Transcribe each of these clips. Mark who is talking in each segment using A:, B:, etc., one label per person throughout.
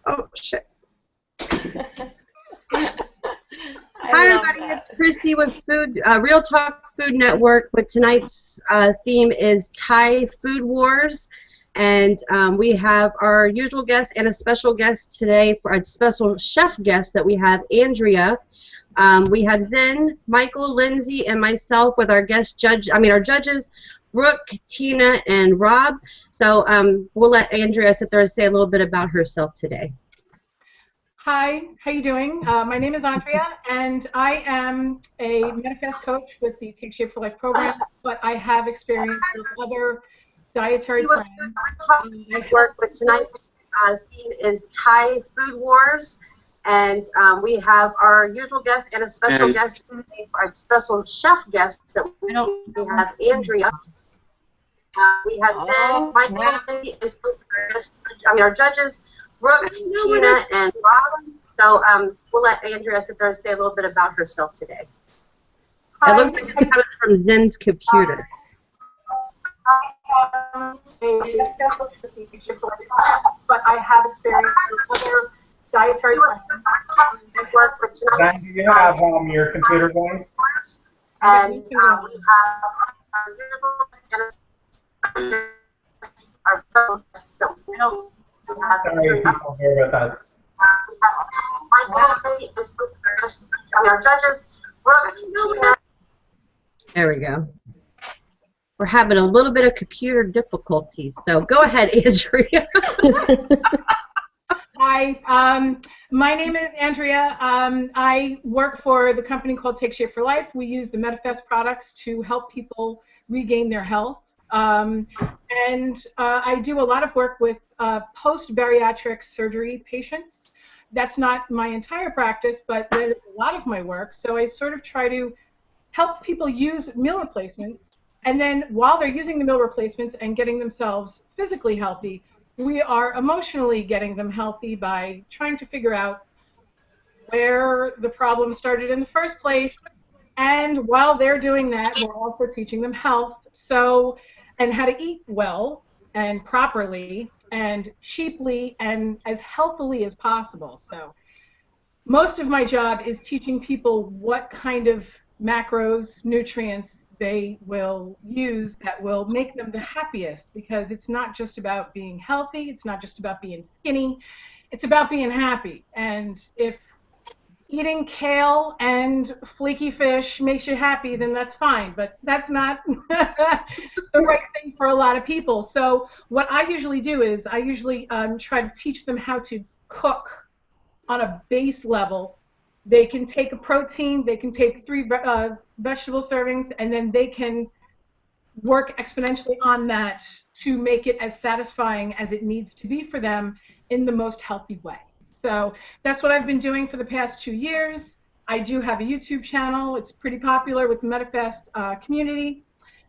A: Oh, shit.
B: Hi,
A: everybody. It's Christy with Real Talk Food Network. With tonight's theme is Thai Food Wars. And we have our usual guest and a special guest today, for a special chef guest that we have, Andrea. We have Zen, Michael, Lindsay, and myself with our our judges, Brooke, Tina, and Rob. So we'll let Andrea sit there and say a little bit about herself today.
C: Hi, how you doing? My name is Andrea, and I am a manifest coach with the Take Shape for Life program, but I have experience with other dietary plans.
A: I work with tonight's theme is Thai Food Wars, and we have our usual guest and a special guest, our special chef guest that we have, Andrea. We have Zen, Michael, our judges, Brooke, Tina, and Rob. So we'll let Andrea sit there and say a little bit about herself today. Hi. It looks like it's coming from Zen's computer.
C: But I have experience with other dietary plans.
D: Zen, do you have your computer going?
A: And we have our phone, so we don't have
D: people here with us.
A: Our judges, there we go. We're having a little bit of computer difficulties, so go ahead, Andrea.
C: Hi, my name is Andrea. I work for the company called Take Shape for Life. We use the Metafest products to help people regain their health. I do a lot of work with post-bariatric surgery patients. That's not my entire practice, but that is a lot of my work. So I sort of try to help people use meal replacements, and then while they're using the meal replacements and getting themselves physically healthy, we are emotionally getting them healthy by trying to figure out where the problem started in the first place. And while they're doing that, we're also teaching them health, and how to eat well and properly and cheaply and as healthily as possible. So most of my job is teaching people what kind of macros, nutrients they will use that will make them the happiest, because it's not just about being healthy, it's not just about being skinny, it's about being happy. And if eating kale and flaky fish makes you happy, then that's fine, but that's not the right thing for a lot of people. So what I usually do is I usually try to teach them how to cook on a base level. They can take a protein, they can take 3 vegetable servings, and then they can work exponentially on that to make it as satisfying as it needs to be for them in the most healthy way. So that's what I've been doing for the past 2 years. I do have a YouTube channel. It's pretty popular with the Metafest community.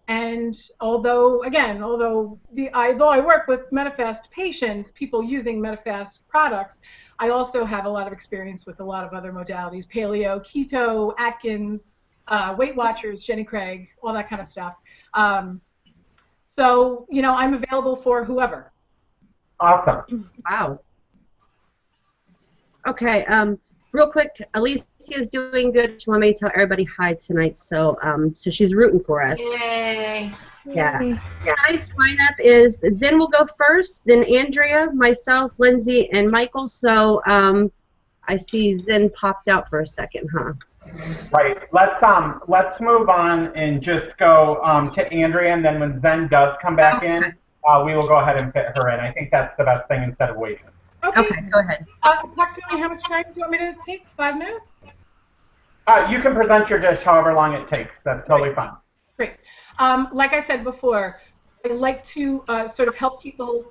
C: And although I work with Metafest patients, people using Metafest products, I also have a lot of experience with a lot of other modalities: paleo, keto, Atkins, Weight Watchers, Jenny Craig, all that kind of stuff. So, you know, I'm available for whoever.
D: Awesome.
A: Wow. Okay, real quick, Alicia's doing good. She wanted me to tell everybody hi tonight, so so she's rooting for us.
B: Yay.
A: Yeah. Tonight's lineup is Zen will go first, then Andrea, myself, Lindsay, and Michael. So I see Zen popped out for a second, huh?
D: Right. Let's move on and just go to Andrea, and then when Zen does come back in, we will go ahead and fit her in. I think that's the best thing instead of waiting.
A: Okay, go ahead.
C: Approximately how much time do you want me to take? 5 minutes?
D: You can present your dish however long it takes. That's totally fine.
C: Great. Like I said before, I like to sort of help people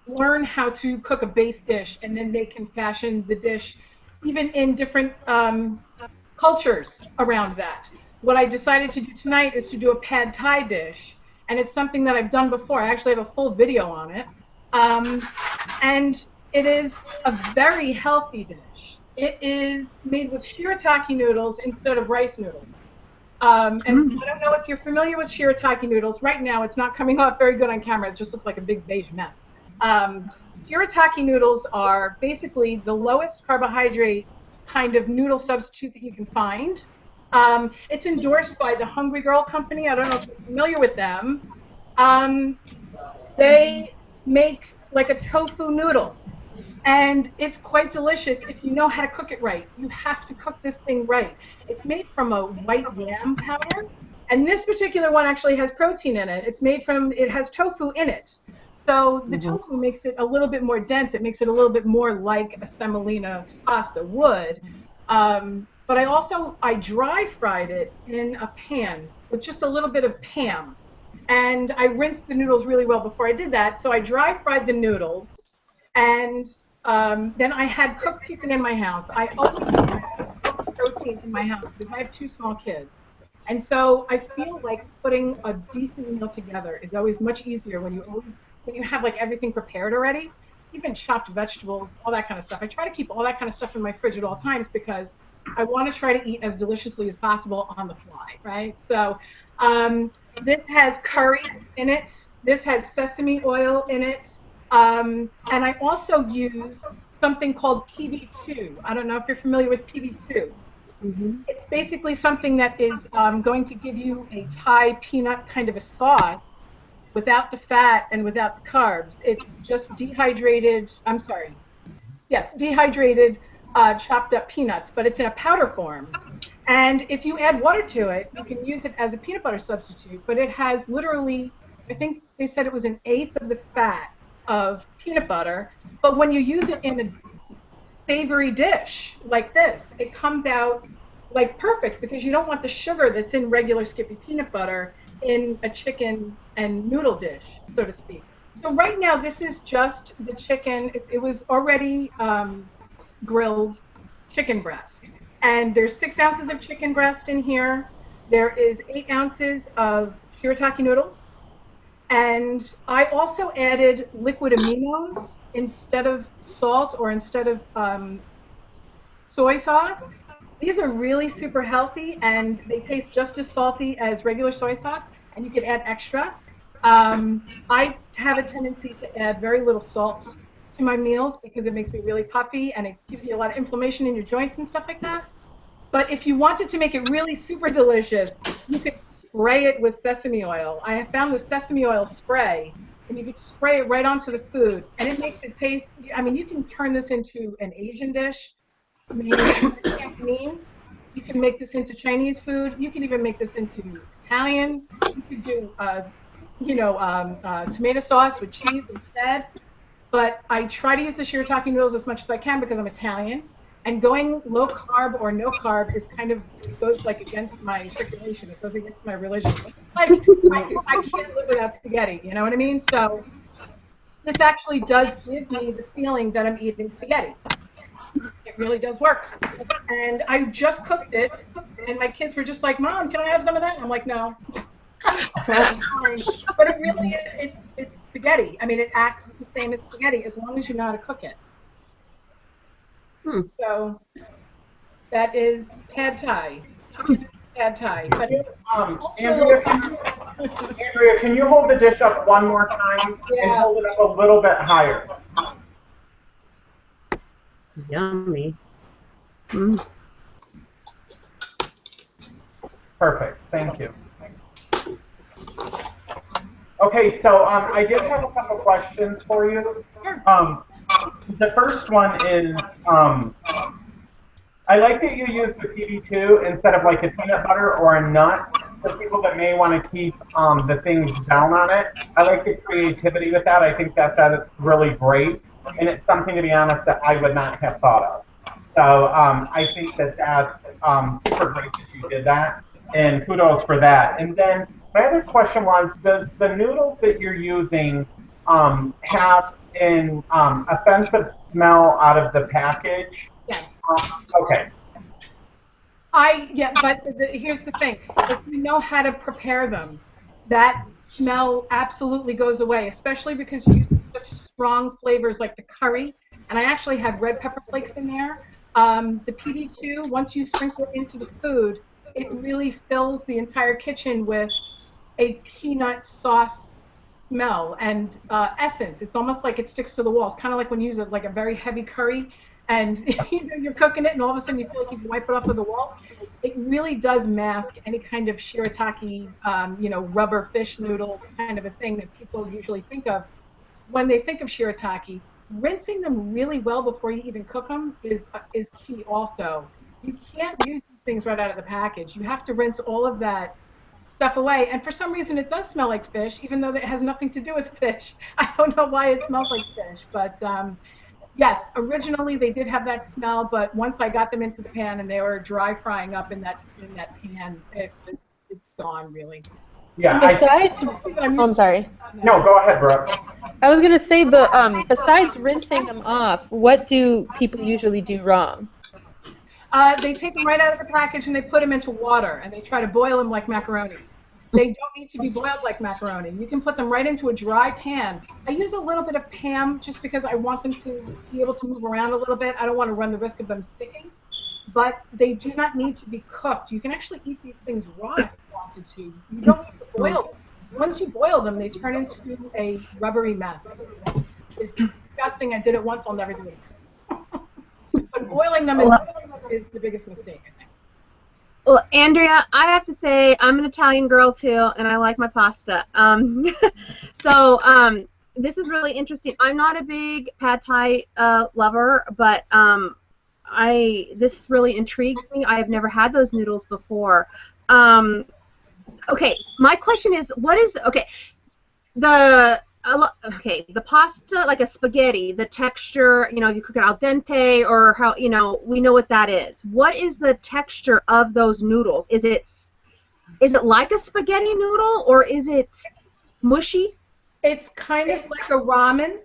C: learn how to cook a base dish, and then they can fashion the dish even in different cultures around that. What I decided to do tonight is to do a pad thai dish, and it's something that I've done before. I actually have a full video on it. And it is a very healthy dish. It is made with shirataki noodles instead of rice noodles. And I don't know if you're familiar with shirataki noodles. Right now, it's not coming off very good on camera. It just looks like a big beige mess. shirataki noodles are basically the lowest carbohydrate kind of noodle substitute that you can find. It's endorsed by the Hungry Girl Company. I don't know if you're familiar with them. Um, they make like a tofu noodle, and it's quite delicious if you know how to cook it right. You have to cook this thing right. It's made from a white yam powder, and this particular one actually has protein in it. It has tofu in it. So the tofu makes it a little bit more dense. It makes it a little bit more like a semolina pasta would. But I dry fried it in a pan with just a little bit of Pam. And I rinsed the noodles really well before I did that. So I dry fried the noodles, and then I had cooked chicken in my house. I always have cooked protein in my house because I have two small kids. And so I feel like putting a decent meal together is always much easier when you have like everything prepared already, even chopped vegetables, all that kind of stuff. I try to keep all that kind of stuff in my fridge at all times because I want to try to eat as deliciously as possible on the fly, right? So this has curry in it. This has sesame oil in it. And I also use something called PB2. I don't know if you're familiar with PB2. It's basically something that is going to give you a Thai peanut kind of a sauce without the fat and without the carbs. It's just dehydrated, I'm sorry, yes, dehydrated chopped up peanuts, but it's in a powder form. And if you add water to it, you can use it as a peanut butter substitute, but it has literally, I think they said it was an eighth of the fat of peanut butter. But when you use it in a savory dish like this, it comes out like perfect because you don't want the sugar that's in regular Skippy peanut butter in a chicken and noodle dish, so to speak. So right now, this is just the chicken. It was already grilled chicken breast. And there's 6 ounces of chicken breast in here. There is 8 ounces of shirataki noodles. And I also added liquid aminos instead of salt or instead of soy sauce. These are really super healthy, and they taste just as salty as regular soy sauce, and you can add extra. I have a tendency to add very little salt to my meals because it makes me really puffy, and it gives you a lot of inflammation in your joints and stuff like that. But if you wanted to make it really super delicious, you could spray it with sesame oil. I have found the sesame oil spray, and you could spray it right onto the food, and it makes it taste, I mean, you can turn this into an Asian dish, maybe Cantonese. You can make this into Chinese food. You can even make this into Italian. You could do, tomato sauce with cheese instead. But I try to use the shirataki noodles as much as I can because I'm Italian. And going low carb or no carb is kind of, it goes like against my circulation. It goes against my religion. It's like I can't live without spaghetti. You know what I mean? So this actually does give me the feeling that I'm eating spaghetti. It really does work. And I just cooked it, and my kids were just like, "Mom, can I have some of that?" And I'm like, "No." But it really is, it's spaghetti. I mean, it acts the same as spaghetti as long as you know how to cook it. So that is pad thai. Pad thai. But
D: Andrea, can you hold the dish up one more time and hold it up a little bit higher?
A: Yummy.
D: Perfect. Thank you. Okay, so I did have a couple questions for you. The first one is, I like that you use the PB2 instead of like a peanut butter or a nut. For people that may want to keep the things down on it, I like the creativity with that. I think that's really great, and it's something, to be honest, that I would not have thought of. So I think that's super great that you did that, and kudos for that. And then my other question was, does the noodles that you're using have an offensive smell out of the package?
C: Yes.
D: Okay.
C: But here's the thing. If you know how to prepare them, that smell absolutely goes away, especially because you use such strong flavors like the curry. And I actually had red pepper flakes in there. The PB2, once you sprinkle it into the food, it really fills the entire kitchen with a peanut sauce smell and essence. It's almost like it sticks to the walls, kind of like when you use like a very heavy curry and you're cooking it and all of a sudden you feel like you can wipe it off of the walls. It really does mask any kind of shirataki, rubber fish noodle kind of a thing that people usually think of when they think of shirataki. Rinsing them really well before you even cook them is key also. You can't use these things right out of the package. You have to rinse all of that stuff away. And for some reason, it does smell like fish, even though it has nothing to do with fish. I don't know why it smells like fish, but yes, originally they did have that smell, but once I got them into the pan and they were dry frying up in that pan, it's gone really.
D: Yeah.
B: I'm sorry.
D: No, go ahead, Brooke.
B: I was gonna say, but besides rinsing them off, what do people usually do wrong?
C: They take them right out of the package and they put them into water and they try to boil them like macaroni. They don't need to be boiled like macaroni. You can put them right into a dry pan. I use a little bit of Pam just because I want them to be able to move around a little bit. I don't want to run the risk of them sticking. But they do not need to be cooked. You can actually eat these things raw if you wanted to. You don't need to boil them. Once you boil them, they turn into a rubbery mess. It's disgusting. I did it once. I'll never do it again. But boiling them is the biggest mistake, I think.
A: Well, Andrea, I have to say I'm an Italian girl too, and I like my pasta. So this is really interesting. I'm not a big pad thai lover, but this really intrigues me. I have never had those noodles before. Okay, my question is, the pasta, like a spaghetti, the texture, you cook it al dente or how, we know what that is. What is the texture of those noodles? Is it like a spaghetti noodle or is it mushy?
C: It's kind of like a ramen.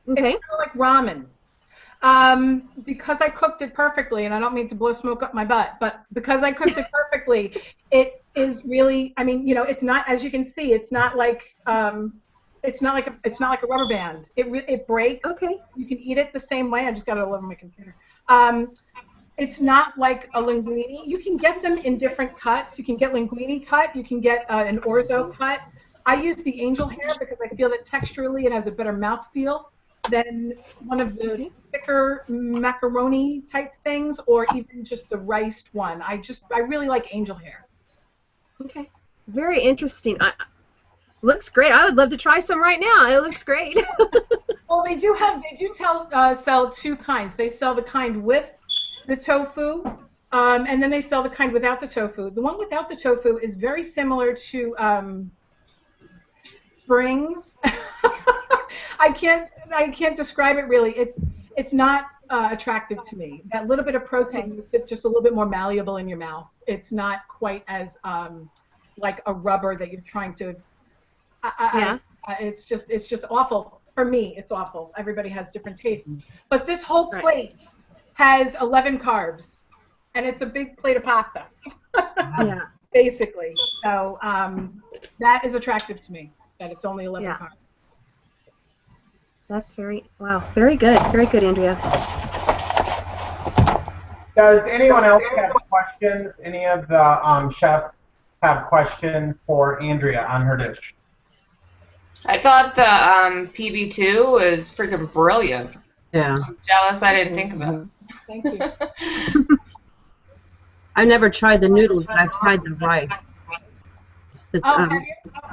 A: Okay.
C: It's kind of like ramen. Because I cooked it perfectly, and I don't mean to blow smoke up my butt, but because I cooked it perfectly, it is really, it's not, as you can see, it's not like a rubber band. It breaks.
A: Okay.
C: You can eat it the same way. I just got it all over my computer. It's not like a linguine. You can get them in different cuts. You can get linguine cut. You can get an orzo cut. I use the angel hair because I feel that texturally it has a better mouthfeel than one of the thicker macaroni type things, or even just the riced one. I really like angel hair.
A: Okay. Very interesting. Looks great. I would love to try some right now. It looks great.
C: Well, they do sell two kinds. They sell the kind with the tofu, and then they sell the kind without the tofu. The one without the tofu is very similar to Springs. I can't describe it really. It's not attractive to me. That little bit of protein makes it just a little bit more malleable in your mouth. It's not quite as like a rubber that you're trying to. It's just awful for me. It's awful. Everybody has different tastes. But this whole plate has 11 carbs, and it's a big plate of pasta.
A: Yeah.
C: Basically. So that is attractive to me. That it's only 11 carbs.
A: That's very good. Very good, Andrea.
D: Does anyone else have questions? Any of the chefs have questions for Andrea on her dish?
E: I thought the PB2 was freaking brilliant.
A: Yeah.
E: I'm jealous I didn't think of it.
C: Thank you.
A: I've never tried the noodles, but I've tried the rice.
C: Have you?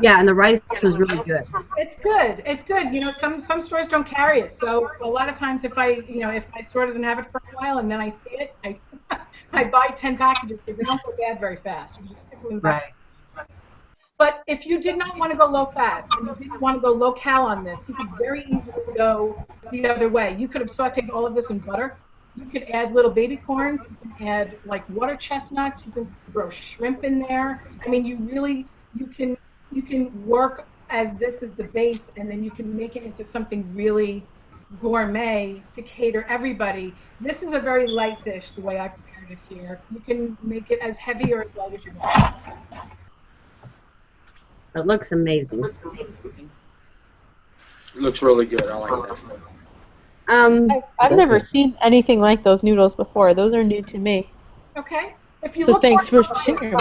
A: Yeah, and the rice was really good.
C: It's good. It's good. Some stores don't carry it, so a lot of times if my store doesn't have it for a while and then I see it, I buy 10 packages because they don't go bad very fast. You just stick them in the back. But if you did not want to go low fat and you didn't want to go low cal on this, you could very easily go the other way. You could have sauteed all of this in butter. You could add little baby corns. You can add like water chestnuts. You can throw shrimp in there. I mean, you can work as this is the base, and then you can make it into something really gourmet to cater everybody. This is a very light dish, the way I prepared it here. You can make it as heavy or as light as you want.
A: It looks amazing.
F: It looks really good. I like that.
B: I've never seen anything like those noodles before. Those are new to me.
C: Okay. If you
B: So
C: look
B: thanks
C: for
B: for
C: them,
B: sharing.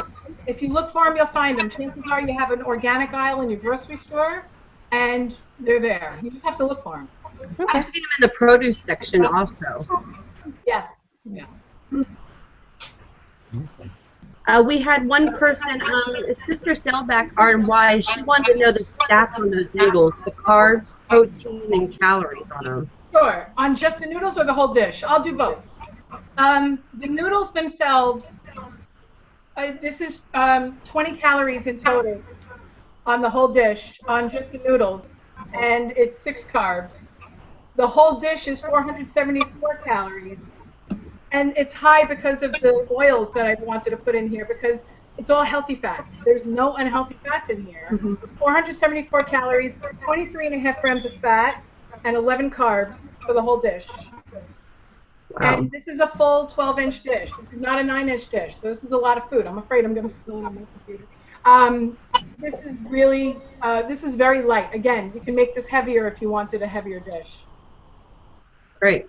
C: if you look for them, you'll find them. Chances are you have an organic aisle in your grocery store, and they're there. You just have to look for them.
A: I've seen them in the produce section also.
C: Yes. Yeah.
A: We had one person, Sister Sailback RY, she wanted to know the stats on those noodles, the carbs, protein, and calories on them.
C: Sure. On just the noodles or the whole dish? I'll do both. The noodles themselves, this is 20 calories in total on the whole dish, on just the noodles, and it's 6 carbs. The whole dish is 474 calories, and it's high because of the oils that I wanted to put in here, because it's all healthy fats. There's no unhealthy fats in here. 474 calories, 23.5 grams of fat, and 11 carbs for the whole dish.
A: Wow.
C: And this is a full 12-inch dish. This is not a 9-inch dish, so this is a lot of food. I'm afraid I'm going to spill it on my computer. This is really, this is very light. Again, you can make this heavier if you wanted a heavier dish.
A: Great.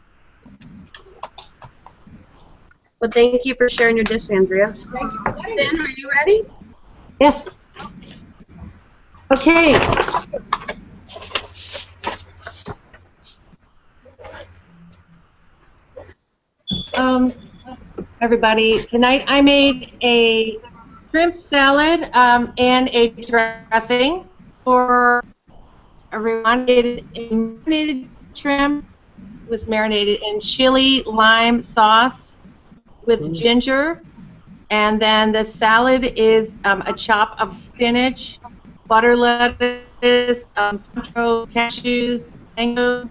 A: Well, thank you for sharing your dish, Andrea.
C: Thank you.
A: Ben, are you ready?
G: Yes. Okay. Everybody, tonight I made a shrimp salad and a dressing for everyone. Marinated shrimp was marinated in chili lime sauce with ginger, and then the salad is a chop of spinach, butter lettuce, cilantro, cashews, mango,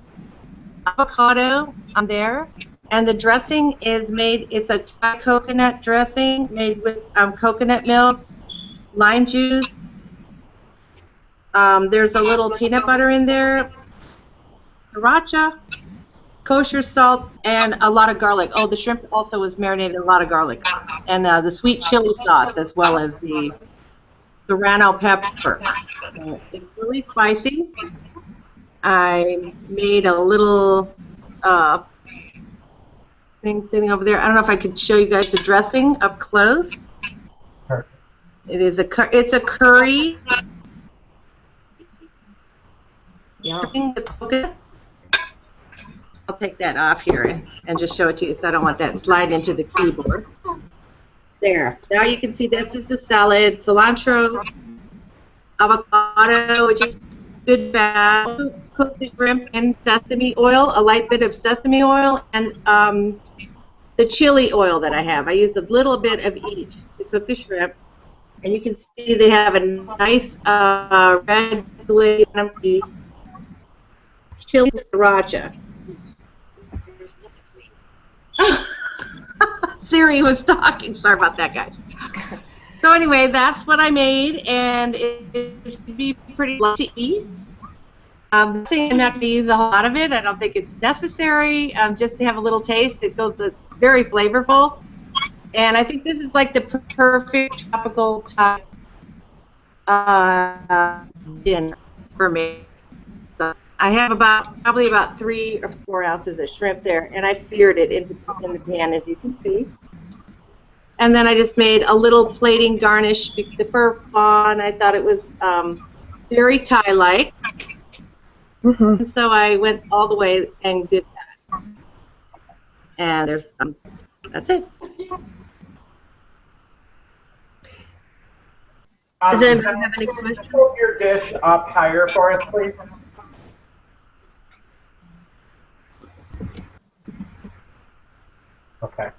G: avocado on there. And the dressing is made, it's a Thai coconut dressing made with coconut milk, lime juice. There's a little peanut butter in there, sriracha, kosher salt, and a lot of garlic. Oh, the shrimp also was marinated in a lot of garlic. And the sweet chili sauce, as well as the serrano pepper. So it's really spicy. I made a little thing sitting over there. I don't know if I could show you guys the dressing up close.
D: Perfect.
G: It's a curry.
B: Yeah.
G: I'll take that off here and just show it to you, so I don't want that sliding into the keyboard. There. Now you can see this is the salad, cilantro, avocado, which is good fat, cooked the shrimp in sesame oil, a light bit of sesame oil, and the chili oil that I have. I used a little bit of each to cook the shrimp. And you can see they have a nice red glaze of the chili sriracha. Siri was talking. Sorry about that, guys. So anyway, that's what I made, and it should be pretty light to eat. I'm not going to use a lot of it. I don't think it's necessary. Just to have a little taste. It goes very flavorful, and I think this is like the perfect tropical type dinner for me. So I have probably about 3 or 4 ounces of shrimp there, and I seared it in the pan, as you can see. And then I just made a little plating garnish for fun. I thought it was very Thai-like. And so I went all the way and did that. And there's that's it.
A: Does anybody have any questions?
D: Hold your dish up higher for us, please. Okay.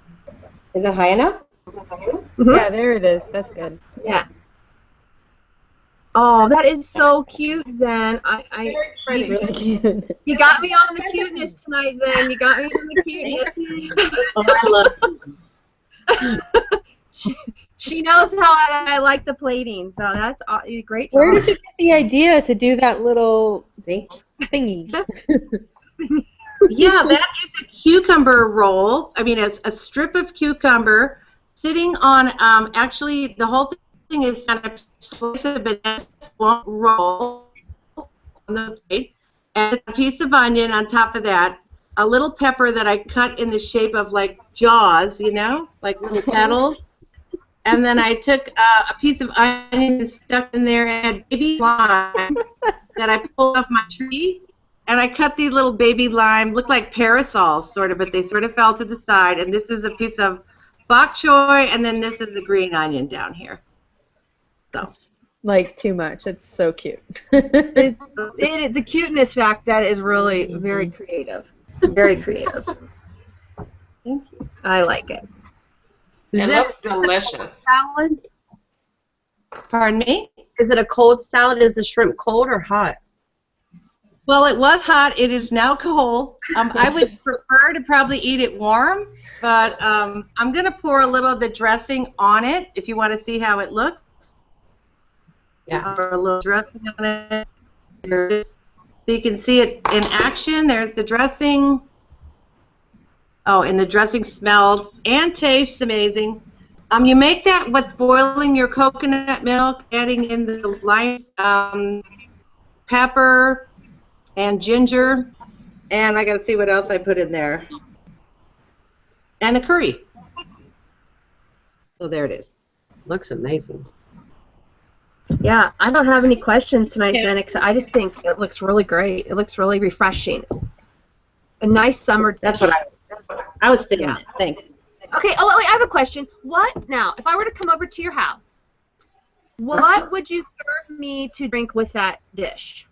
G: Is it high enough?
B: Yeah, there it is. That's good.
H: Yeah. Oh, that is so cute, Zen.
C: Pretty.
B: Really cute.
H: You got me on the cuteness tonight, Zen. You got me on the cuteness.
G: Oh, I love it.
H: She knows how I like the plating, so that's a great job.
B: Where did you get the idea to do that little
G: See?
B: thingy?
G: Yeah, that is a cucumber roll. I mean, it's a strip of cucumber sitting on, actually, the whole thing is kind of slice of banana roll on the plate, and a piece of onion on top of that, a little pepper that I cut in the shape of like jaws, you know, like little petals, And then I took a piece of onion and stuck in there and had baby lime that I pulled off my tree. And I cut these little baby lime, look like parasols sort of, but they sort of fell to the side. And this is a piece of bok choy, and then this is the green onion down here. So.
B: Like, too much. It's so cute.
H: The cuteness fact, that is really very creative. Very creative.
G: Thank you.
H: I like it.
E: It looks delicious.
A: Salad?
G: Pardon me?
A: Is it a cold salad? Is the shrimp cold or hot?
G: Well, it was hot. It is now cold. I would prefer to probably eat it warm, but I'm going to pour a little of the dressing on it if you want to see how it looks.
A: Yeah.
G: Or a little dressing on it. So you can see it in action. There's the dressing. Oh, and the dressing smells and tastes amazing. You make that with boiling your coconut milk, adding in the lime, pepper, and ginger, and I gotta see what else I put in there. And the curry. So there it is.
A: Looks amazing.
H: Yeah, I don't have any questions tonight, then, except I just think it looks really great. It looks really refreshing. A nice summer.
G: That's what I was thinking. Yeah. Thank you.
H: Okay, oh, wait, I have a question. What, now, if I were to come over to your house, what would you serve me to drink with that dish?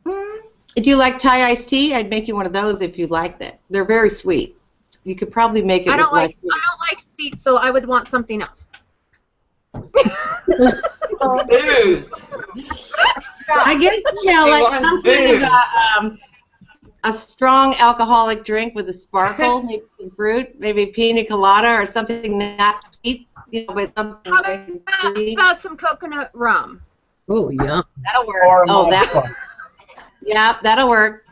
G: If you like Thai iced tea, I'd make you one of those if you like that. They're very sweet. You could probably make it
H: I don't
G: with
H: like sweet, so I would want something else.
E: Booze.
G: I guess, you know, like some kind of a strong alcoholic drink with a sparkle, maybe some fruit, maybe pina colada or something not sweet, you know, but something.
H: How about some coconut rum?
A: Oh, yeah.
G: That'll work. Oh, that one. Yeah, that'll work.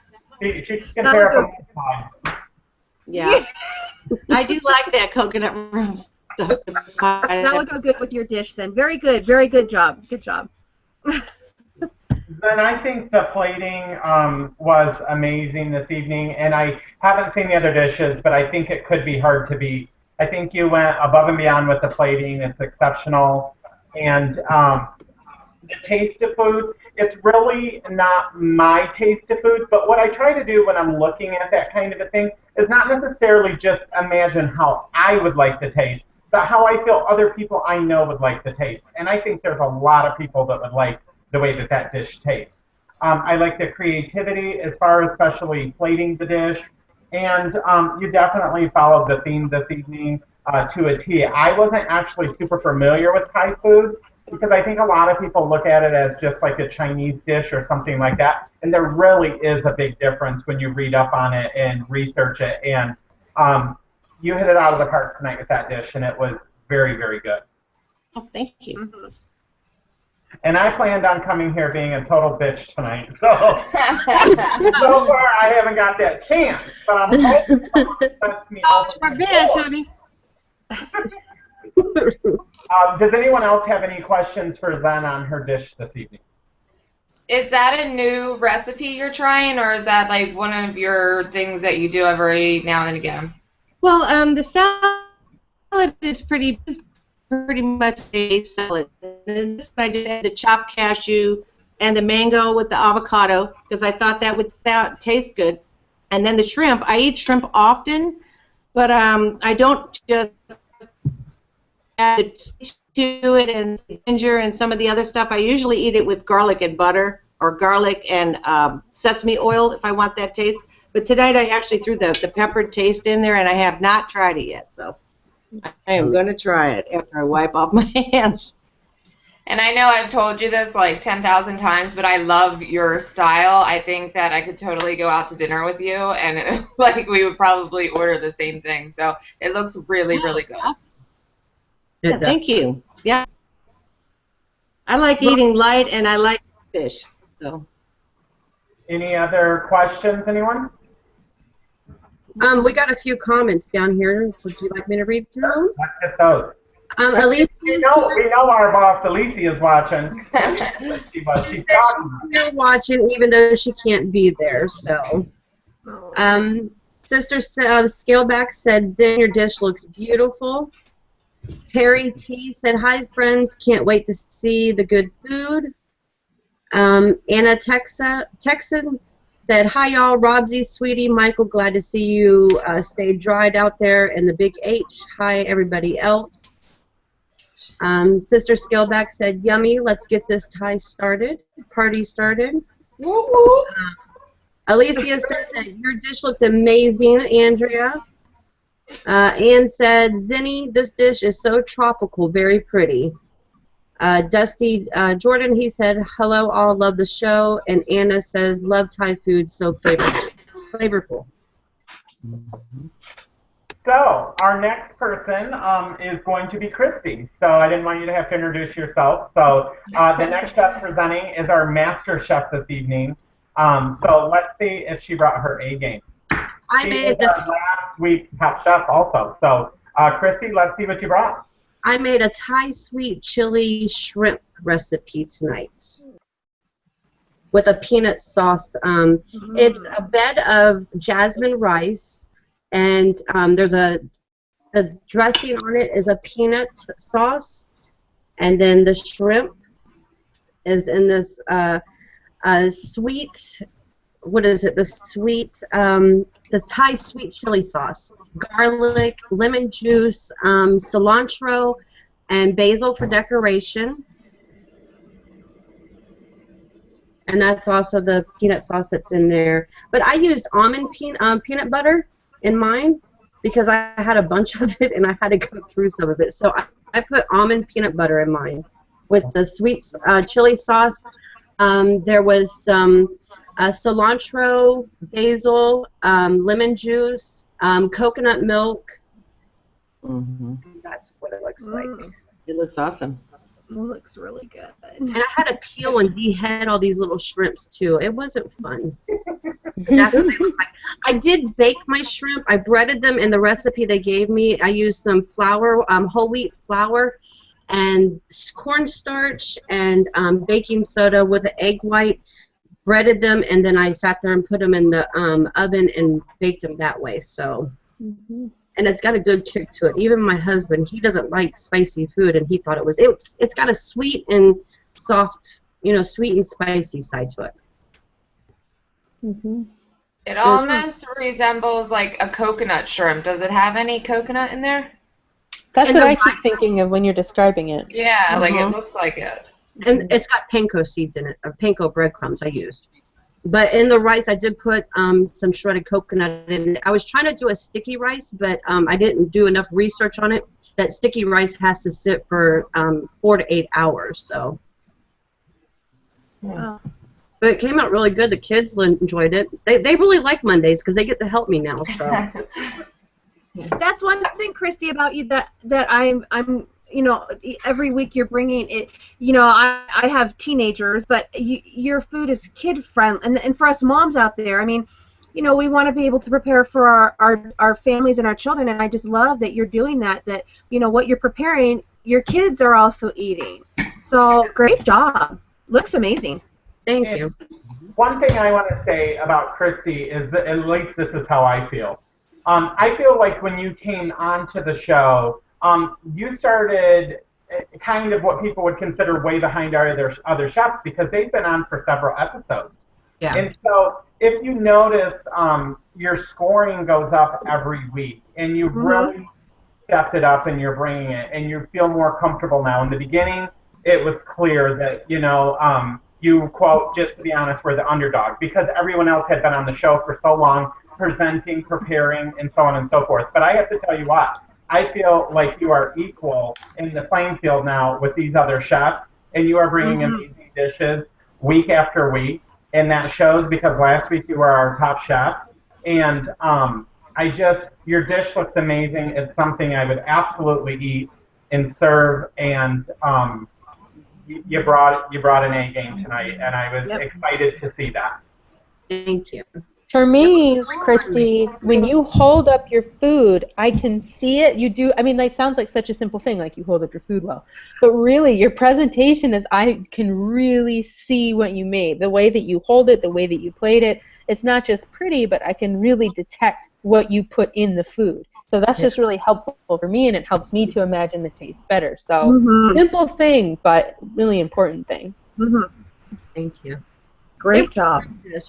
D: She can pair up with mine.
G: Yeah. I do like that coconut rum stuff.
H: That would go good with your dish, then. Very good job. Good job.
D: Then I think the plating was amazing this evening, and I haven't seen the other dishes, but I think it could be hard to beat. I think you went above and beyond with the plating. It's exceptional. And the taste of food, it's really not my taste of food, but what I try to do when I'm looking at that kind of a thing is not necessarily just imagine how I would like the taste, but how I feel other people I know would like the taste. And I think there's a lot of people that would like the way that that dish tastes. I like the creativity as far as especially plating the dish, and you definitely followed the theme this evening to a T. I wasn't actually super familiar with Thai food because I think a lot of people look at it as just like a Chinese dish or something like that, and there really is a big difference when you read up on it and research it, and you hit it out of the park tonight with that dish, and it was very, very good.
G: Oh, thank you.
H: Mm-hmm.
D: And I planned on coming here being a total bitch tonight, so so far I haven't got that chance, but I'm hoping someone lets me
G: Oh, you're a bitch, honey.
D: Does anyone else have any questions for Zen on her dish this evening?
E: Is that a new recipe you're trying, or is that like one of your things that you do every now and again?
G: Well, the salad is pretty much a salad. And this one I just had the chopped cashew and the mango with the avocado because I thought that would taste good. And then the shrimp. I eat shrimp often, but I don't just add to it and ginger and some of the other stuff. I usually eat it with garlic and butter or garlic and sesame oil if I want that taste. But tonight I actually threw the peppered taste in there, and I have not tried it yet. So I am going to try it after I wipe off my hands.
E: And I know I've told you this like 10,000 times, but I love your style. I think that I could totally go out to dinner with you, and like we would probably order the same thing. So it looks really, really good.
G: Yeah, thank you. Yeah. I like eating light, and I like fish. So.
D: Any other questions, anyone?
A: We got a few comments down here. Would you like me to read through them?
D: Let's get those.
A: Elise,
D: we know our boss, Alicia, is watching.
A: She's watching, even though she can't be there. So, Sister Scaleback said, "Zen, your dish looks beautiful." Terry T said, hi, friends. Can't wait to see the good food. Anna Texan said, hi, y'all. Robsy, sweetie, Michael, glad to see you stay dried out there in the big H. Hi, everybody else. Sister Scaleback said, yummy. Let's get this party started.
E: Woo-woo.
A: Alicia said that your dish looked amazing, Andrea. Ann said, Zinni, this dish is so tropical, very pretty. Dusty Jordan, he said, hello all, love the show. And Anna says, love Thai food, so flavorful.
D: So, our next person is going to be Christy. So, I didn't want you to have to introduce yourself. So, the next chef presenting is our master chef this evening. So, let's see if she brought her A game.
A: I made
D: last week's top chef also. So, Christy, let's see what you brought.
A: I made a Thai sweet chili shrimp recipe tonight with a peanut sauce. It's a bed of jasmine rice, and there's the dressing on it is a peanut sauce, and then the shrimp is in this sweet, what is it? The Thai sweet chili sauce, garlic, lemon juice, cilantro, and basil for decoration. And that's also the peanut sauce that's in there. But I used almond peanut butter in mine because I had a bunch of it and I had to go through some of it. So I put almond peanut butter in mine with the sweet chili sauce. There was some cilantro, basil, lemon juice, coconut milk. That's what it looks like.
G: It looks awesome.
H: It looks really good.
A: And I had to peel and dehead all these little shrimps too. It wasn't fun. That's what they look like. I did bake my shrimp. I breaded them in the recipe they gave me. I used some flour, whole wheat flour, and cornstarch and baking soda with an egg white. Breaded them, and then I sat there and put them in the oven and baked them that way. So, and it's got a good kick to it. Even my husband, he doesn't like spicy food, and he thought it's got a sweet and soft, sweet and spicy side to it.
E: It almost resembles like a coconut shrimp. Does it have any coconut in there?
B: That's what I keep thinking of when you're describing it.
E: Yeah, like it looks like it.
A: And it's got panko seeds in it, or panko breadcrumbs I used. But in the rice, I did put some shredded coconut in it. I was trying to do a sticky rice, but I didn't do enough research on it. That sticky rice has to sit for 4 to 8 hours. So.
H: Yeah.
A: But it came out really good. The kids enjoyed it. They really like Mondays because they get to help me now. So.
H: That's one thing, Christy, about you that I'm every week you're bringing it. I have teenagers, but your food is kid friendly, and for us moms out there, I mean, we want to be able to prepare for our families and our children, and I just love that you're doing that. That what you're preparing, your kids are also eating. So great job. Looks amazing.
A: Thank you.
D: One thing I want to say about Christy is that at least this is how I feel. I feel like when you came onto the show, you started kind of what people would consider way behind our other chefs because they've been on for several episodes.
A: Yeah.
D: And so if you notice, your scoring goes up every week, and you've really stepped it up, and you're bringing it, and you feel more comfortable now. In the beginning, it was clear that, you, quote, just to be honest, were the underdog because everyone else had been on the show for so long, presenting, preparing, and so on and so forth. But I have to tell you what, I feel like you are equal in the playing field now with these other chefs, and you are bringing amazing dishes week after week, and that shows because last week you were our top chef, and your dish looks amazing. It's something I would absolutely eat and serve, and you brought an A game tonight, and I was excited to see that.
A: Thank you.
B: For me, Christy, when you hold up your food, I can see it. You do, I mean, that sounds like such a simple thing, like you hold up your food well. But really, your presentation is, I can really see what you made. The way that you hold it, the way that you plate it, it's not just pretty, but I can really detect what you put in the food. So that's just really helpful for me, and it helps me to imagine the taste better. So simple thing, but really important thing.
A: Thank you. Great job.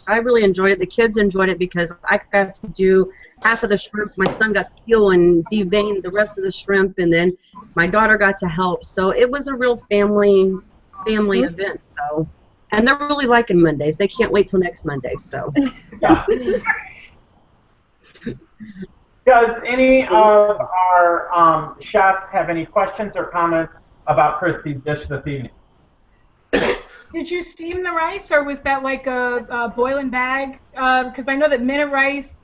A: I really enjoyed it. The kids enjoyed it because I got to do half of the shrimp. My son got to peel and devein the rest of the shrimp, and then my daughter got to help. So it was a real family event. So, and they're really liking Mondays. They can't wait till next Monday. So.
D: Does any of our chefs have any questions or comments about Christy's dish this evening?
C: Did you steam the rice, or was that like a boil and bag? Because I know that Minute Rice,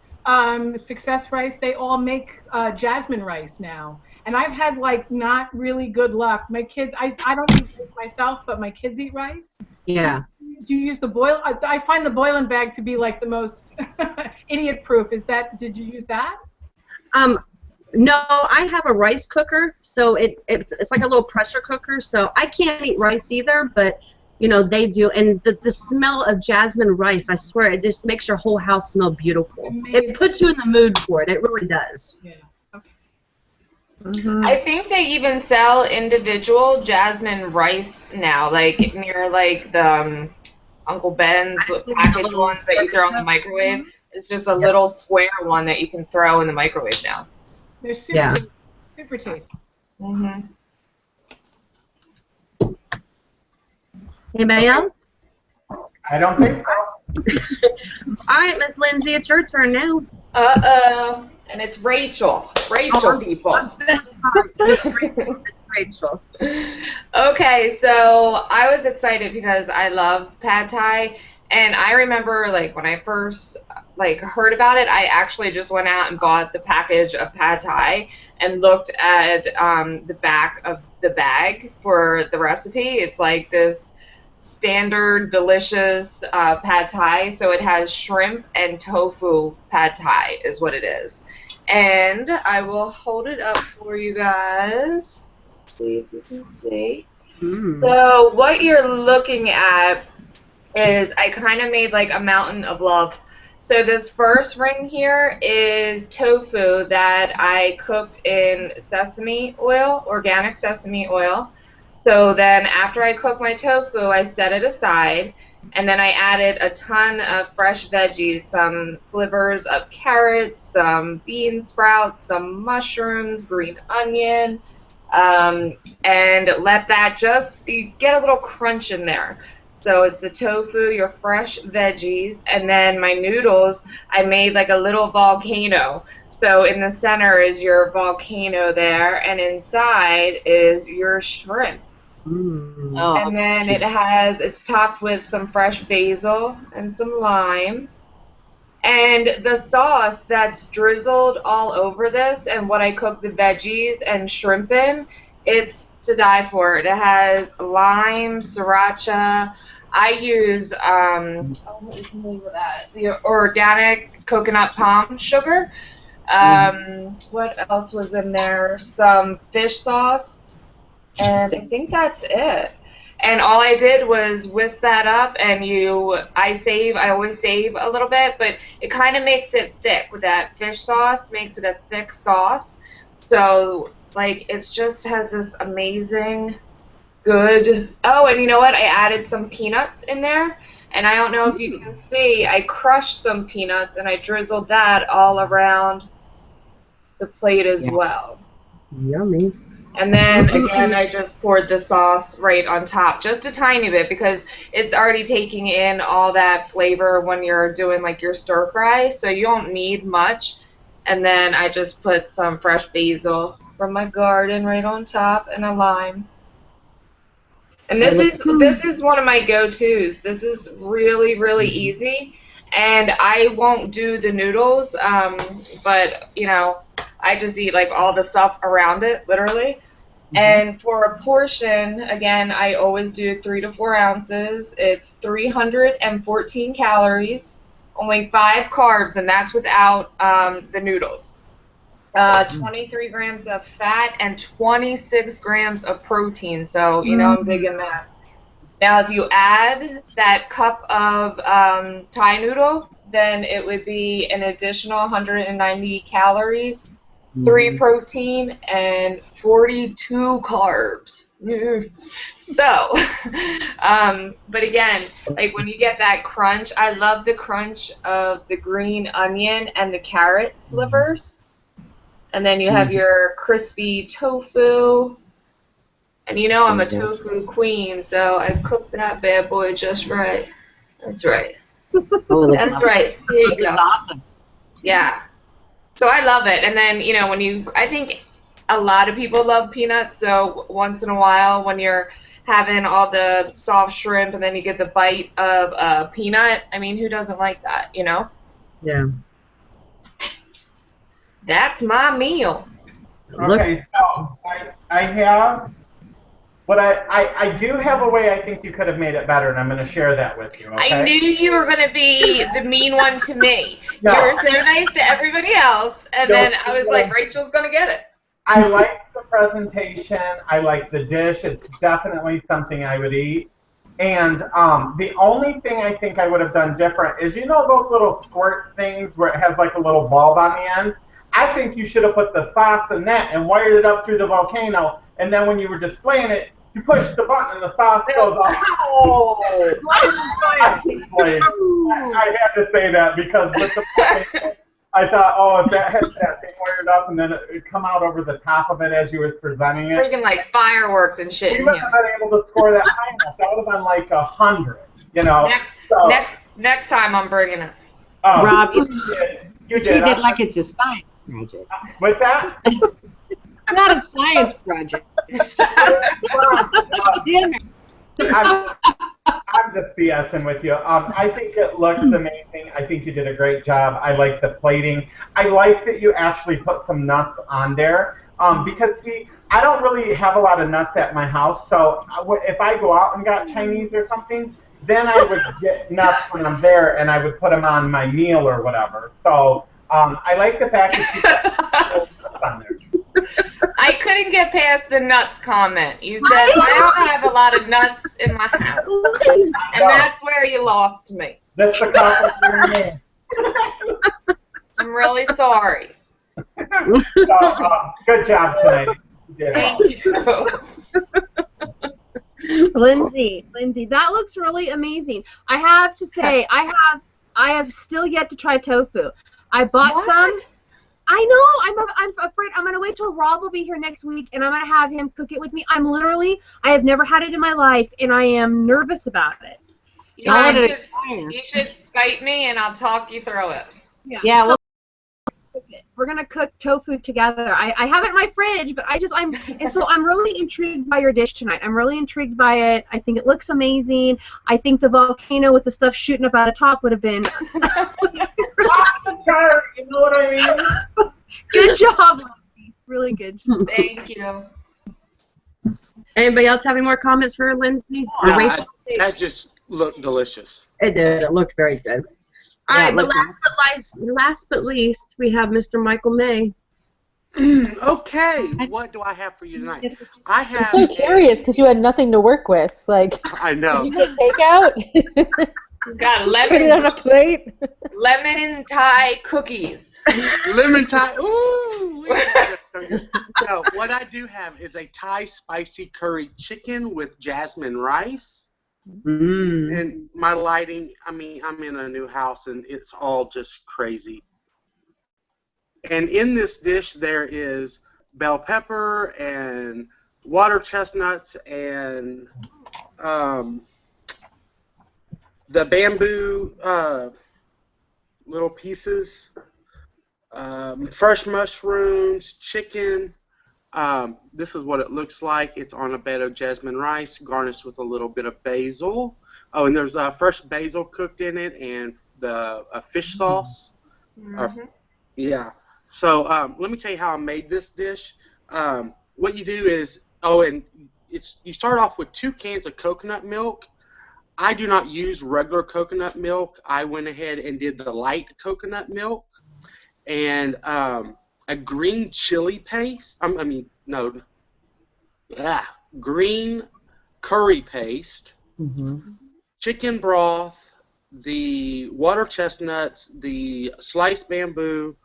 C: Success Rice, they all make jasmine rice now. And I've had like not really good luck. My kids, I don't eat rice myself, but my kids eat rice.
A: Yeah.
C: Do you use the boil? I find the boil and bag to be like the most idiot-proof. Did you use that?
A: No, I have a rice cooker, so it's like a little pressure cooker. So I can't eat rice either, but you know, they do. And the smell of jasmine rice, I swear, it just makes your whole house smell beautiful. It puts you in the mood for it. It really does.
C: Yeah. Okay.
E: I think they even sell individual jasmine rice now, like near like the Uncle Ben's package ones that you throw in the microwave. It's just a little square one that you can throw in the microwave now.
C: They're super tasty. Super tasty.
A: Anybody else?
D: I don't think so.
A: All right, Miss Lindsay, it's your turn now.
E: Uh-oh. And it's Rachel. People.
A: I'm so sorry. Miss Rachel.
E: Okay, so I was excited because I love pad thai, and I remember like when I first heard about it, I actually just went out and bought the package of pad thai and looked at the back of the bag for the recipe. It's like this standard delicious pad thai, so it has shrimp and tofu pad thai is what it is. And I will hold it up for you guys. See if you can see. So what you're looking at is I kind of made like a mountain of love. So this first ring here is tofu that I cooked in sesame oil, organic sesame oil. So then after I cooked my tofu, I set it aside, and then I added a ton of fresh veggies, some slivers of carrots, some bean sprouts, some mushrooms, green onion, and let that just get a little crunch in there. So it's the tofu, your fresh veggies, and then my noodles, I made like a little volcano. So in the center is your volcano there, and inside is your shrimp. And then it's topped with some fresh basil and some lime. And the sauce that's drizzled all over this and what I cook the veggies and shrimp in, it's to die for. It has lime, sriracha. I use, what is the name of that? The organic coconut palm sugar. What else was in there? Some fish sauce. And I think that's it. And all I did was whisk that up, and I always save a little bit, but it kind of makes it thick with that fish sauce, makes it a thick sauce. So, like, it just has this amazing, good, and you know what? I added some peanuts in there, and I don't know if you can see, I crushed some peanuts, and I drizzled that all around the plate as well.
A: Yummy.
E: And then, again, I just poured the sauce right on top, just a tiny bit, because it's already taking in all that flavor when you're doing, like, your stir fry, so you don't need much. And then I just put some fresh basil from my garden right on top and a lime. And this is one of my go-tos. This is really, really easy. And I won't do the noodles, but, you know, I just eat, like, all the stuff around it, literally. And for a portion, again, I always do 3 to 4 ounces. It's 314 calories. only 5 carbs, and that's without the noodles. 23 grams of fat and 26 grams of protein. So, you know, I'm digging that. Now, if you add that cup of Thai noodle, then it would be an additional 190 calories, 3 protein, and 42 carbs. So, but again, like when you get that crunch, I love the crunch of the green onion and the carrot slivers. And then you have your crispy tofu. And you know I'm a tofu queen, so I cooked that bad boy just right. That's right. That's right. Here you go.
G: Awesome.
E: Yeah. So I love it. And then, you know, I think a lot of people love peanuts, so once in a while when you're having all the soft shrimp and then you get the bite of peanut, I mean, who doesn't like that, you know?
A: Yeah.
E: That's my meal.
D: Okay, so I have, but I do have a way I think you could have made it better, and I'm going to share that with you, okay?
E: I knew you were going to be the mean one to me.
D: No.
E: You were so nice to everybody else, and then I was like, Rachel's going to get it.
D: I like the presentation. I like the dish. It's definitely something I would eat. And the only thing I think I would have done different is, you know those little squirt things where it has like a little bulb on the end? I think you should have put the sauce in that and wired it up through the volcano, and then when you were displaying it, you push the button and the sauce goes off. Oh! I had to say that because with the volcano, I thought, oh, if that had that thing wired up and then it would come out over the top of it as you were presenting it.
E: Freaking like fireworks and shit.
D: You wouldn't have been able to score that high enough. That would have been like 100, you know.
E: Next time I'm bringing it.
D: Oh,
G: Rob,
D: you did
G: it like it's a science project.
D: What's that?
G: Not a science project.
D: I'm just BSing with you. I think it looks amazing. I think you did a great job. I like the plating. I like that you actually put some nuts on there. Because, see, I don't really have a lot of nuts at my house. So if I go out and got Chinese or something, then I would get nuts when I'm there and I would put them on my meal or whatever. So I like the fact that you put nuts on there.
E: I couldn't get past the nuts comment. You said, I don't have a lot of nuts in my house. And that's where you lost me.
D: That's the compliment.
E: I'm really sorry.
D: Good job tonight.
E: Thank you.
H: Lindsay, that looks really amazing. I have to say, I have still yet to try tofu. I bought some. I know. I'm afraid. I'm gonna wait till Rob will be here next week, and I'm gonna have him cook it with me. I have never had it in my life, and I am nervous about it.
E: You should Skype me, and I'll talk you through it.
G: Yeah. Well,
H: we're gonna cook tofu together. I have it in my fridge, but I'm really intrigued by your dish tonight. I'm really intrigued by it. I think it looks amazing. I think the volcano with the stuff shooting up out of the top would have been.
D: You know what I mean?
H: Good job, really good job.
E: Thank you.
A: Anybody else have any more comments for Lindsay?
F: That just looked delicious.
A: It did. It looked very good. All right, but last but least, we have Mr. Michael May.
F: Okay, what do I have for you tonight?
B: I'm so curious because you had nothing to work with. Like,
F: I know.
B: Did you get takeout?
E: Got
B: Put it on a plate.
E: lemon Thai cookies.
F: Lemon Thai. Ooh. No, what I do have is a Thai spicy curry chicken with jasmine rice. And my lighting, I mean, I'm in a new house and it's all just crazy. And in this dish there is bell pepper and water chestnuts and the bamboo little pieces, fresh mushrooms, chicken. This is what it looks like. It's on a bed of jasmine rice, garnished with a little bit of basil. Oh, and there's fresh basil cooked in it, and the fish sauce. Yeah. So let me tell you how I made this dish. What you do is, and you start off with 2 cans of coconut milk. I do not use regular coconut milk. I went ahead and did the light coconut milk and a green chili paste. Green curry paste, chicken broth, the water chestnuts, the sliced bamboo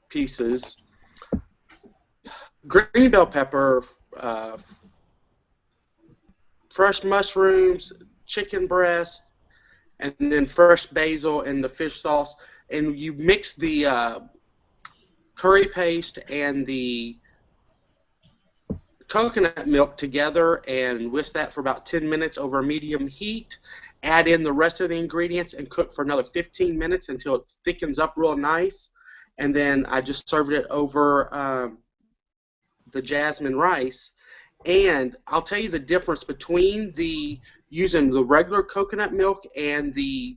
F: pieces, green bell pepper, fresh mushrooms, chicken breast, and then fresh basil and the fish sauce. And you mix the curry paste and the coconut milk together and whisk that for about 10 minutes over a medium heat. Add in the rest of the ingredients and cook for another 15 minutes until it thickens up real nice. And then I just served it over the jasmine rice. And I'll tell you the difference between using the regular coconut milk and the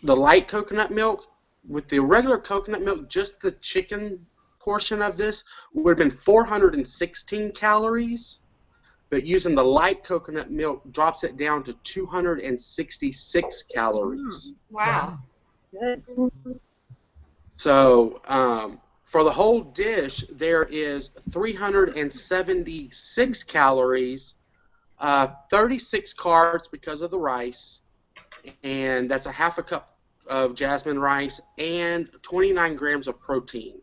F: light coconut milk. With the regular coconut milk, just the chicken portion of this would have been 416 calories, but using the light coconut milk drops it down to 266 calories.
E: Wow.
H: Good.
F: So for the whole dish, there is 376 calories, 36 carbs because of the rice, and that's a half a cup of jasmine rice and 29 grams of protein.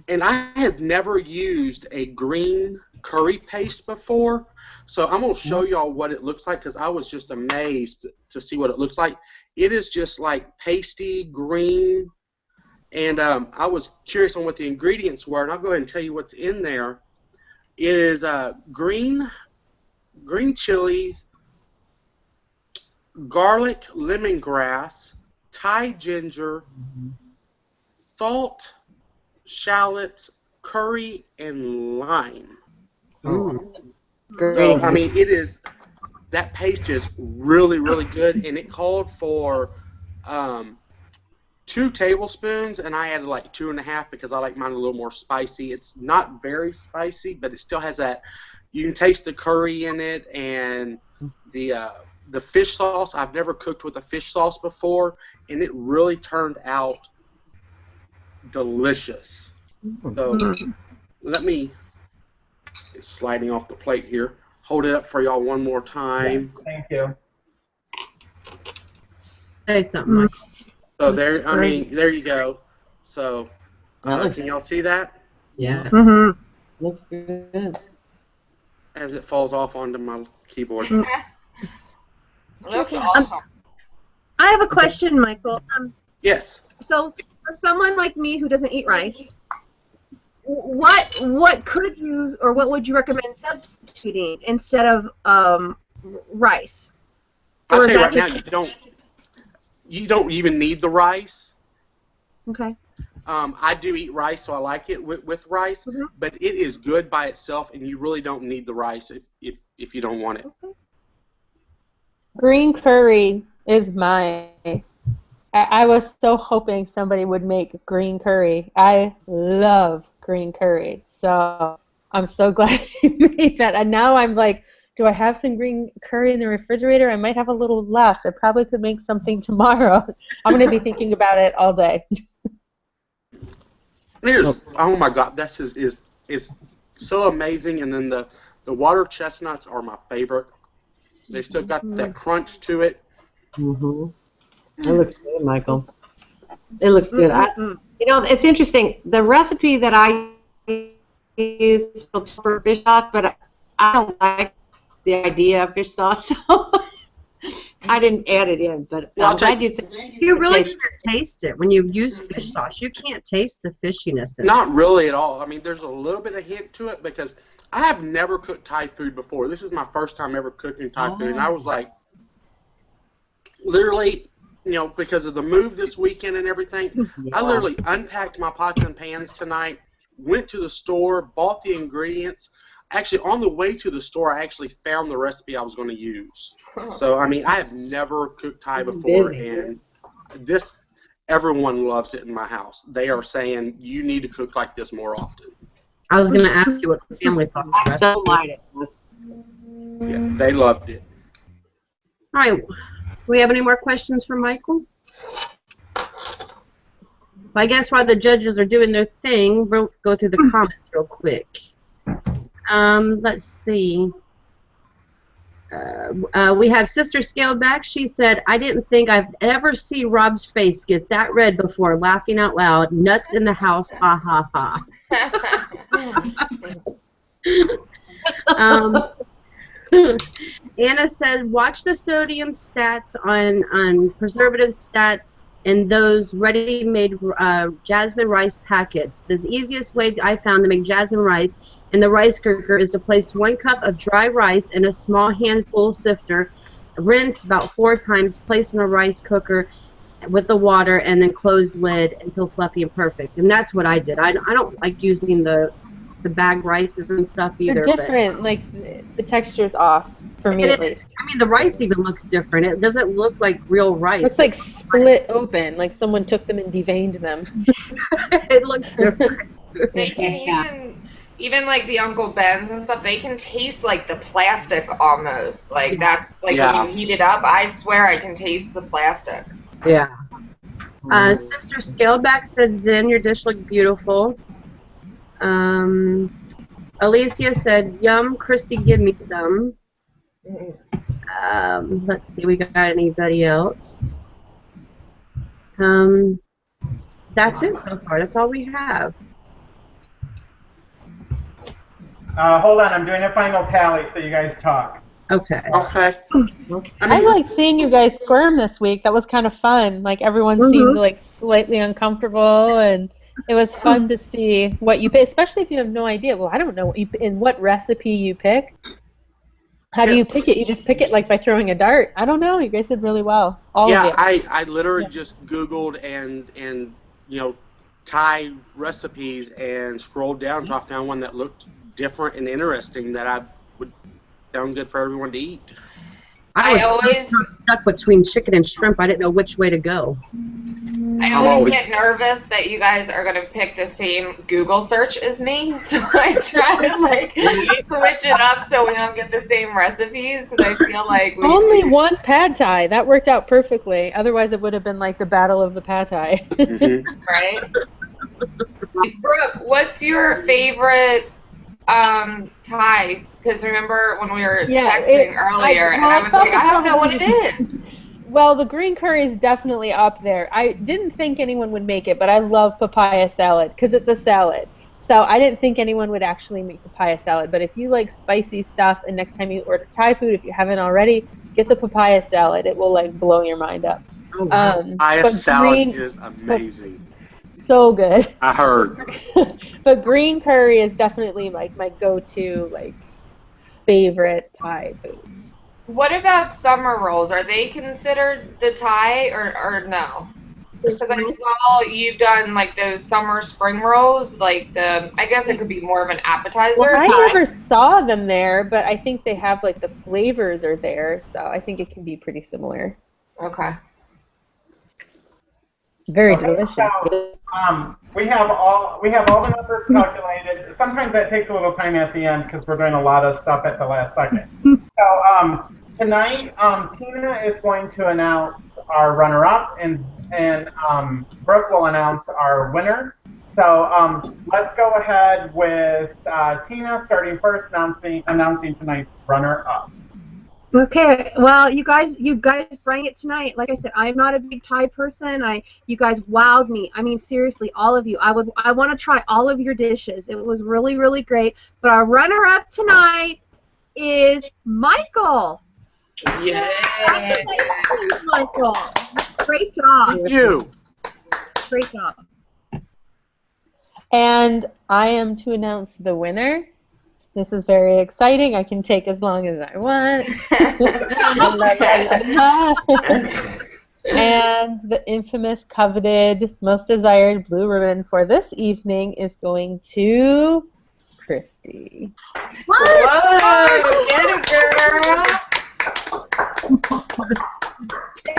F: And I have never used a green curry paste before, so I'm going to show y'all what it looks like because I was just amazed to see what it looks like. It is just like pasty green, and I was curious on what the ingredients were, and I'll go ahead and tell you what's in there. It is green chilies, garlic, lemongrass, Thai ginger, salt, shallots, curry, and lime. So, I mean, that paste is really, really good, and it called for 2 tablespoons, and I added like 2.5 because I like mine a little more spicy. It's not very spicy, but it still has that. You can taste the curry in it, and the fish sauce. I've never cooked with a fish sauce before, and it really turned out delicious. So let me, it's sliding off the plate here. Hold it up for y'all one more time.
D: Thank you.
A: Say something, Michael.
F: So there you go. So can y'all see that?
A: Yeah.
G: Looks good.
F: As it falls off onto my keyboard.
E: Looks awesome.
H: I have a question, Michael.
F: Yes.
H: So, for someone like me who doesn't eat rice, what could you or what would you recommend substituting instead of rice?
F: I'll tell you right now, you don't even need the rice.
H: Okay.
F: I do eat rice, so I like it with rice, but it is good by itself, and you really don't need the rice if you don't want it.
H: Okay.
B: Green curry is mine. I was so hoping somebody would make green curry. I love green curry, so I'm so glad you made that. And now I'm like, do I have some green curry in the refrigerator? I might have a little left. I probably could make something tomorrow. I'm going to be thinking about it all day.
F: Oh my God, this is so amazing. And then the water chestnuts are my favorite. They still got that crunch to it.
G: It looks good, Michael. It looks good. It's interesting. The recipe that I used for fish sauce, but I don't like the idea of fish sauce, so I didn't add it in. But I'm glad you said
A: you really can't taste it when you use fish sauce. You can't taste the fishiness in it.
F: Not really at all. I mean, there's a little bit of hint to it because I have never cooked Thai food before. This is my first time ever cooking Thai food, and I was like, literally, because of the move this weekend and everything, I literally unpacked my pots and pans tonight, went to the store, bought the ingredients. Actually, on the way to the store, I actually found the recipe I was going to use. So, I mean, I have never cooked Thai before, and everyone loves it in my house. They are saying, you need to cook like this more often.
A: I was going to ask you what the family thought of the
G: I
A: recipe.
G: don't like it.
F: Yeah, they loved it.
A: All right. Do we have any more questions for Michael? I guess while the judges are doing their thing, we'll go through the comments real quick. Let's see. We have Sister Scaleback. She said, I didn't think I've ever seen Rob's face get that red before, laughing out loud. Nuts in the house, ha ha ha. Anna said, watch the sodium stats on preservative stats and those ready-made jasmine rice packets. The easiest way I found to make jasmine rice in the rice cooker is to place 1 cup of dry rice in a small handful sifter, rinse about 4 times, place in a rice cooker with the water, and then close lid until fluffy and perfect. And that's what I did. I don't like using the bagged rices and stuff either.
B: They're different. Like, the texture's off, for me at least.
A: I mean, the rice even looks different. It doesn't look like real rice.
B: It's like split open, like someone took them and deveined them.
A: It looks different.
E: They can even like the Uncle Ben's and stuff, they can taste like the plastic almost. Like that's like when you heat it up, I swear I can taste the plastic.
A: Yeah. Sister Scaleback said, Zen, your dish looked beautiful. Alicia said, yum, Christy, give me some. Let's see, we got anybody else? That's it so far. That's all we have.
D: Hold on, I'm doing a final tally so you guys talk.
A: Okay.
F: Okay.
B: I like seeing you guys squirm this week. That was kind of fun. Like, everyone seemed like slightly uncomfortable, and it was fun to see what you pick, especially if you have no idea. Well, I don't know what recipe you pick. How do you pick it? You just pick it like by throwing a dart? I don't know. You guys did really well. All of you.
F: I literally just Googled and you know, Thai recipes and scrolled down until I found one that looked different and interesting that I would sound good for everyone to eat.
A: I was so stuck between chicken and shrimp. I didn't know which way to go.
E: I always get nervous that you guys are going to pick the same Google search as me, so I try to like switch it up so we don't get the same recipes, because I feel like
B: only one pad thai. That worked out perfectly. Otherwise, it would have been like the battle of the pad thai.
E: Right? Brooke, what's your favorite Thai? Because remember when we were texting earlier, and I was like, I don't know what it is.
B: Well, the green curry is definitely up there. I didn't think anyone would make it, but I love papaya salad because it's a salad. So I didn't think anyone would actually make papaya salad. But if you like spicy stuff, and next time you order Thai food, if you haven't already, get the papaya salad. It will like blow your mind up.
F: Papaya salad is amazing.
B: So good.
F: I heard.
B: But green curry is definitely like my go-to like favorite Thai food.
E: What about summer rolls? Are they considered the Thai or no? Because I saw you've done like those summer spring rolls, like I guess it could be more of an appetizer.
B: Well, I never saw them there, but I think they have like the flavors are there, so I think it can be pretty similar.
E: Okay.
B: Very delicious.
D: So, we have all the numbers calculated. Sometimes that takes a little time at the end because we're doing a lot of stuff at the last second. So tonight, Tina is going to announce our runner-up, and Brooke will announce our winner. So let's go ahead with Tina starting first, announcing tonight's runner-up.
H: Okay, well, you guys bring it tonight. Like I said, I'm not a big Thai person. You guys wowed me. I mean, seriously, all of you. I want to try all of your dishes. It was really, really great. But our runner-up tonight is Michael.
E: Yeah.
H: Michael. Great job.
F: Thank you.
H: Great job.
B: And I am to announce the winner. This is very exciting. I can take as long as I want. And the infamous, coveted, most desired blue ribbon for this evening is going to Christy.
E: What? Whoa, get it, girl.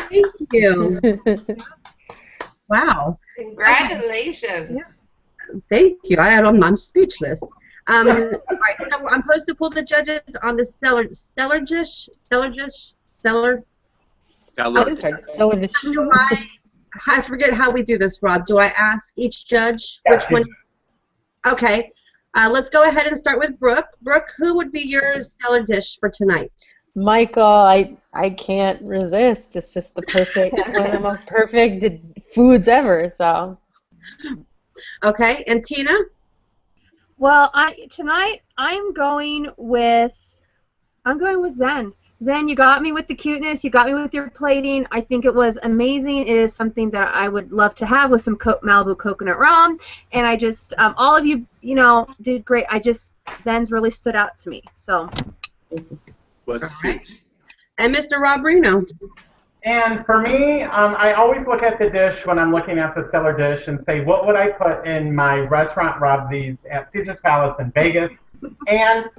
A: Thank you. Wow.
E: Congratulations.
A: Thank you. I'm speechless. All right, so I'm supposed to pull the judges on the stellar dish. I forget how we do this, Rob. Do I ask each judge which one? Okay. Let's go ahead and start with Brooke. Brooke, who would be your stellar dish for tonight?
B: Michael, I can't resist. It's just the perfect, one of the most perfect foods ever. So.
A: Okay, and Tina?
H: Well, tonight I'm going with Zen. Zen, you got me with the cuteness. You got me with your plating. I think it was amazing. It is something that I would love to have with some Malibu coconut rum. And I just, all of you, did great. Zen's really stood out to me. So.
F: Was cute.
A: And Mr. Rob Reno.
D: And for me, I always look at the dish when I'm looking at the stellar dish and say, what would I put in my restaurant Robsies at Caesar's Palace in Vegas? And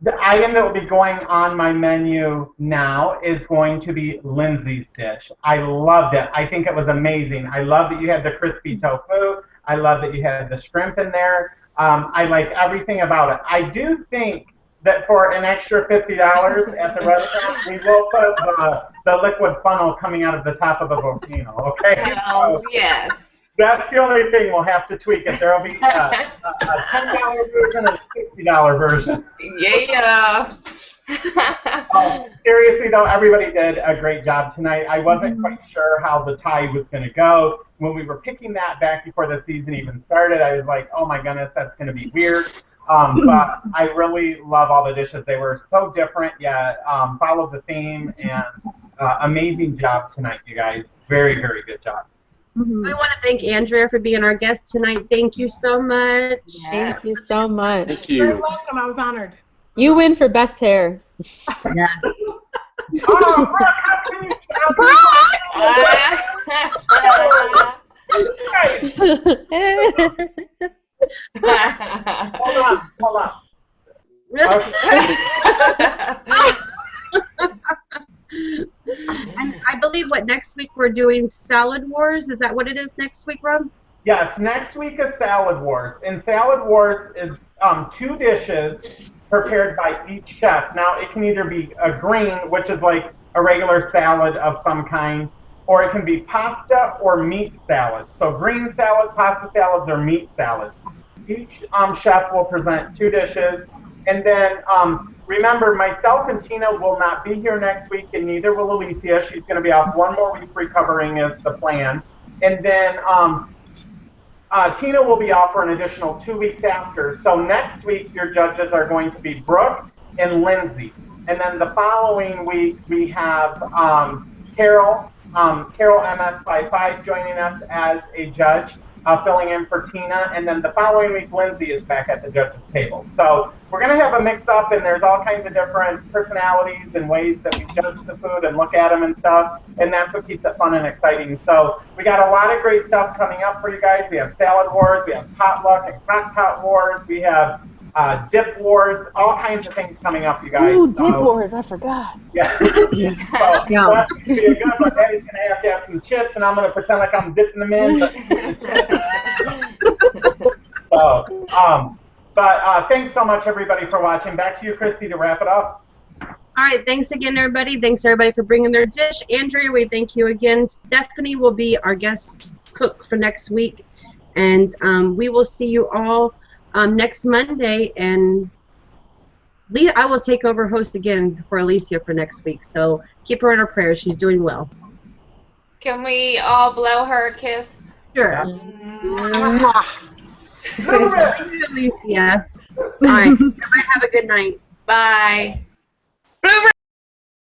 D: the item that will be going on my menu now is going to be Lindsay's dish. I loved it. I think it was amazing. I love that you had the crispy tofu. I love that you had the shrimp in there. I like everything about it. I do think that for an extra $50 at the restaurant, we will put the liquid funnel coming out of the top of the volcano, okay?
E: Hells yes.
D: That's the only thing we'll have to tweak it. There will be a $10 version and a $60 version.
E: Yeah.
D: Seriously, though, everybody did a great job tonight. I wasn't quite sure how the tie was going to go. When we were picking that back before the season even started, I was like, oh, my goodness, that's going to be weird. But I really love all the dishes. They were so different, yet followed the theme, and amazing job tonight, you guys. Very, very good job.
A: We want to thank Andrea for being our guest tonight. Thank you so much.
B: Yes. Thank you so much.
F: Thank you.
C: You're welcome. I was honored.
B: You win for best hair.
A: Yes.
D: Oh, Brooke, how can you Hold on.
A: And I believe next week we're doing Salad Wars. Is that what it is next week, Rob?
D: Yes, next week is Salad Wars. And Salad Wars is 2 dishes prepared by each chef. Now, it can either be a green, which is like a regular salad of some kind, or it can be pasta or meat salad. So green salad, pasta salads, or meat salads. Each chef will present 2 dishes. And then remember, myself and Tina will not be here next week, and neither will Alicia. She's going to be off 1 more week recovering is the plan. And then Tina will be off for an additional 2 weeks after. So next week, your judges are going to be Brooke and Lindsay. And then the following week, we have Carol MS55 joining us as a judge, filling in for Tina. And then the following week, Lindsay is back at the judges' table. So we're going to have a mix-up, and there's all kinds of different personalities and ways that we judge the food and look at them and stuff, and that's what keeps it fun and exciting. So we got a lot of great stuff coming up for you guys. We have Salad Wars, we have Potluck and Crock Pot Wars, we have Dip Wars, all kinds of things coming up, you guys.
B: Ooh, Dip Wars, I forgot.
D: Yeah. So that's going to be a good one. Eddie's going to have some chips, and I'm going to pretend like I'm dipping them in. But thanks so much, everybody, for watching. Back to you, Christy, to wrap it up.
A: All right, thanks again, everybody. Thanks, everybody, for bringing their dish. Andrea, we thank you again. Stephanie will be our guest cook for next week. And we will see you all next Monday. And I will take over host again for Alicia for next week. So keep her in our prayers. She's doing well.
E: Can we all blow her a kiss?
A: Sure. Alicia. All right. Everybody have a good night.
E: Bye. Blueberry!